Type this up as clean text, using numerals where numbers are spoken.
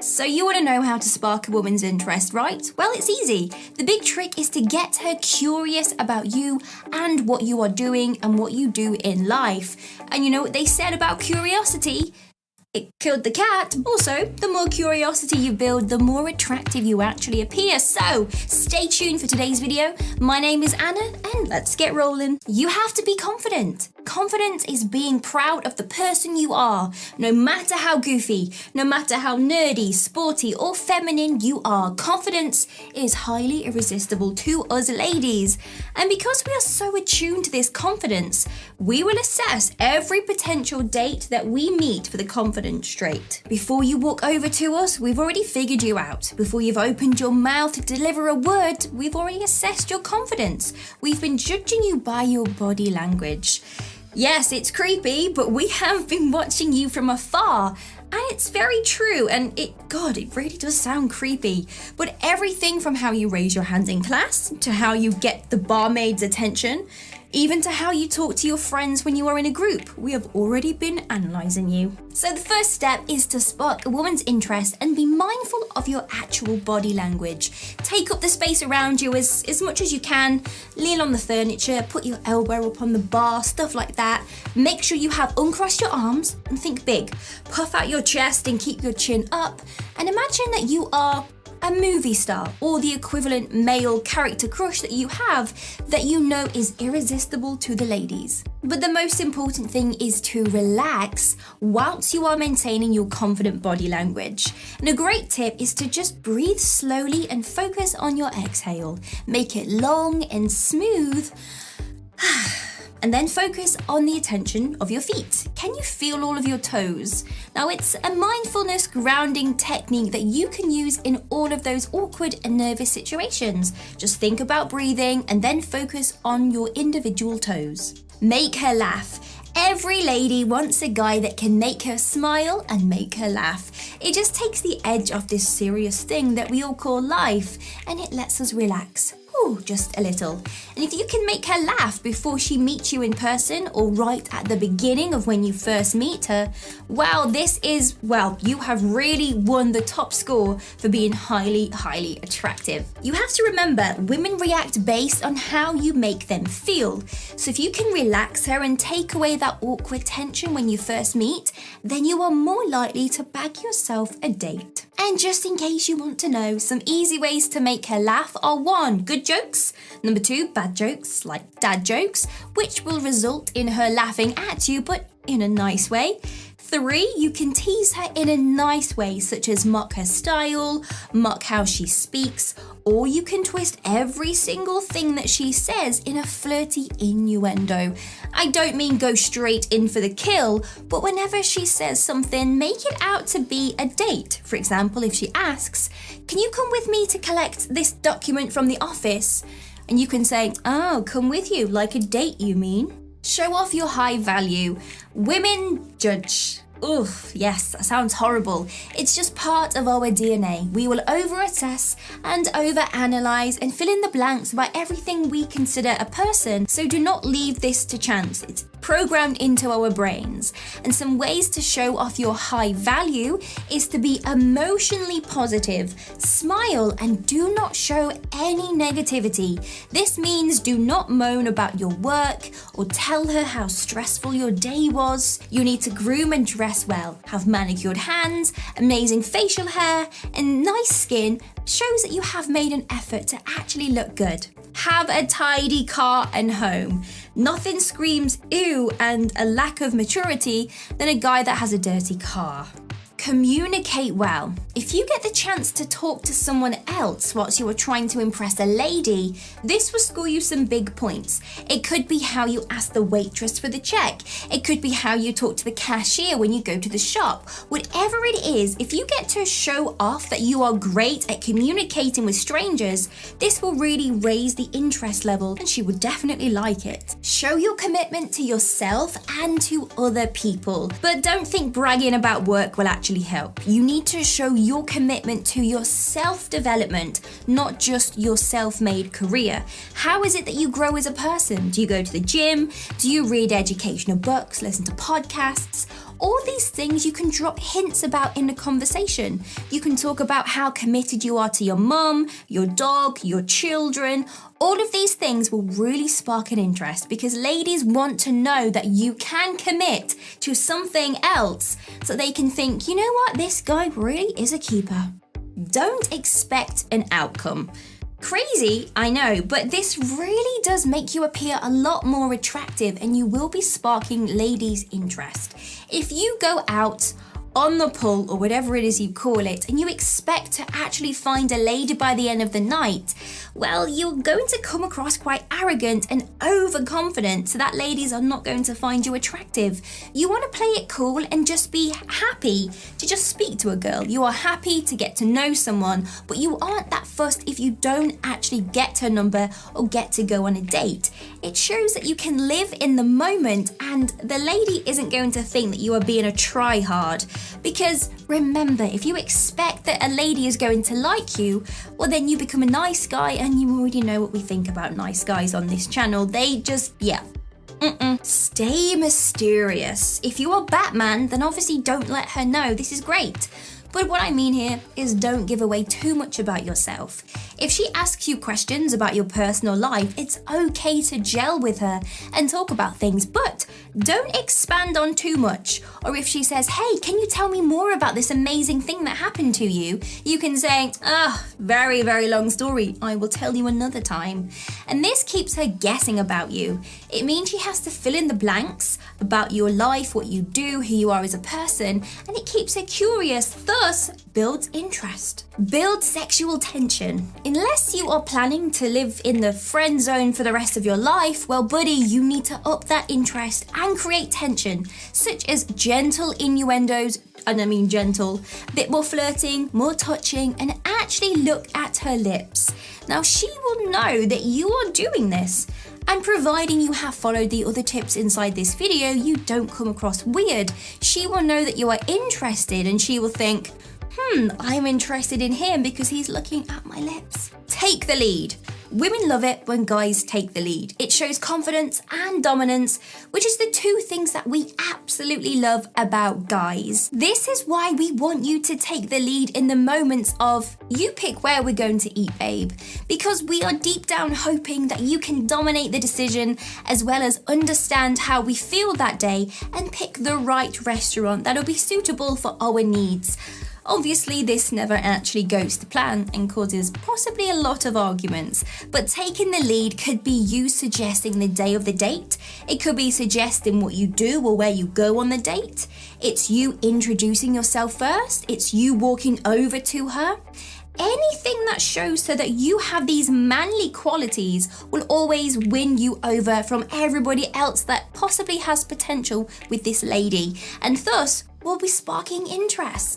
So you want to know how to spark a woman's interest, right? Well, it's easy. The big trick is to get her curious about you and what you are doing and what you do in life. And you know what they said about curiosity? It killed the cat. Also, the more curiosity you build, the more attractive you actually appear. So, stay tuned for today's video. My name is Anna, and let's get rolling. You have to be confident. Confidence is being proud of the person you are, no matter how goofy, no matter how nerdy, sporty, or feminine you are. Confidence is highly irresistible to us ladies. And because we are so attuned to this confidence, we will assess every potential date that we meet for the confidence trait. Before you walk over to us, we've already figured you out. Before you've opened your mouth to deliver a word, we've already assessed your confidence. We've been judging you by your body language. Yes, it's creepy, but we have been watching you from afar. And it's very true, and it really does sound creepy. But everything from how you raise your hand in class, to how you get the barmaid's attention, even to how you talk to your friends when you are in a group, we have already been analysing you. So the first step is to spark a woman's interest and be mindful of your actual body language. Take up the space around you as much as you can, lean on the furniture, put your elbow up on the bar, stuff like that. Make sure you have uncrossed your arms and think big. Puff out your chest and keep your chin up, and imagine that you are a movie star or the equivalent male character crush that you have that you know is irresistible to the ladies. But the most important thing is to relax whilst you are maintaining your confident body language. And a great tip is to just breathe slowly and focus on your exhale. Make it long and smooth. And then focus on the attention of your feet. Can you feel all of your toes? Now, it's a mindfulness grounding technique that you can use in all of those awkward and nervous situations. Just think about breathing and then focus on your individual toes. Make her laugh. Every lady wants a guy that can make her smile and make her laugh. It just takes the edge off this serious thing that we all call life, and it lets us relax. Just a little. And if you can make her laugh before she meets you in person or right at the beginning of when you first meet her, you have really won the top score for being highly, highly attractive. You have to remember, women react based on how you make them feel. So if you can relax her and take away that awkward tension when you first meet, then you are more likely to bag yourself a date. And just in case you want to know, some easy ways to make her laugh are 1. Good jokes. 2. Bad jokes, like dad jokes, which will result in her laughing at you, but in a nice way. 3. You can tease her in a nice way, such as mock her style, mock how she speaks, or you can twist every single thing that she says in a flirty innuendo. I don't mean go straight in for the kill, but whenever she says something, make it out to be a date. For example, if she asks, "Can you come with me to collect this document from the office?" And you can say, "Oh, come with you, like a date, you mean?" Show off your high value. Women judge. Oof, yes, that sounds horrible. It's just part of our DNA. We will over-assess and over-analyze and fill in the blanks about everything we consider a person, so do not leave this to chance. It's programmed into our brains. And some ways to show off your high value is to be emotionally positive, smile, and do not show any negativity. This means do not moan about your work or tell her how stressful your day was. You need to groom and dress well, have manicured hands, amazing facial hair, and nice skin shows that you have made an effort to actually look good. Have a tidy car and home. Nothing screams ew and a lack of maturity than a guy that has a dirty car. Communicate well. If you get the chance to talk to someone else whilst you are trying to impress a lady, this will score you some big points. It could be how you ask the waitress for the check. It could be how you talk to the cashier when you go to the shop. Whatever it is, if you get to show off that you are great at communicating with strangers, this will really raise the interest level and she would definitely like it. Show your commitment to yourself and to other people. But don't think bragging about work will actually help. You need to show your commitment to your self-development, not just your self-made career. How is it that you grow as a person? Do you go to the gym? Do you read educational books, listen to podcasts? All these things you can drop hints about in the conversation. You can talk about how committed you are to your mum, your dog, your children. All of these things will really spark an interest because ladies want to know that you can commit to something else so they can think, you know what, this guy really is a keeper. Don't expect an outcome. Crazy, I know, but this really does make you appear a lot more attractive and you will be sparking ladies' interest. If you go out on the pull or whatever it is you call it and you expect to actually find a lady by the end of the night, well, you're going to come across quite arrogant and overconfident so that ladies are not going to find you attractive. You want to play it cool and just be happy to just speak to a girl. You are happy to get to know someone, but you aren't that fussed if you don't actually get her number or get to go on a date. It shows that you can live in the moment and the lady isn't going to think that you are being a try-hard. Because remember, if you expect that a lady is going to like you, well then you become a nice guy, and you already know what we think about nice guys on this channel. They just, Stay mysterious. If you are Batman, then obviously don't let her know. This is great. But what I mean here is don't give away too much about yourself. If she asks you questions about your personal life, it's okay to gel with her and talk about things, but don't expand on too much. Or if she says, hey, can you tell me more about this amazing thing that happened to you? You can say, very, very long story. I will tell you another time. And this keeps her guessing about you. It means she has to fill in the blanks about your life, what you do, who you are as a person, and it keeps her curious, thus builds interest. Build sexual tension. Unless you are planning to live in the friend zone for the rest of your life, well buddy, you need to up that interest and create tension, such as gentle innuendos, and I mean gentle, a bit more flirting, more touching, and actually look at her lips. Now she will know that you are doing this. And providing you have followed the other tips inside this video, you don't come across weird. She will know that you are interested and she will think, I'm interested in him because he's looking at my lips. Take the lead. Women love it when guys take the lead. It shows confidence and dominance, which is the two things that we absolutely love about guys. This is why we want you to take the lead in the moments of, you pick where we're going to eat, babe, because we are deep down hoping that you can dominate the decision as well as understand how we feel that day and pick the right restaurant that'll be suitable for our needs. Obviously, this never actually goes to plan and causes possibly a lot of arguments, but taking the lead could be you suggesting the day of the date. It could be suggesting what you do or where you go on the date. It's you introducing yourself first. It's you walking over to her. Anything that shows her that you have these manly qualities will always win you over from everybody else that possibly has potential with this lady, and thus will be sparking interest.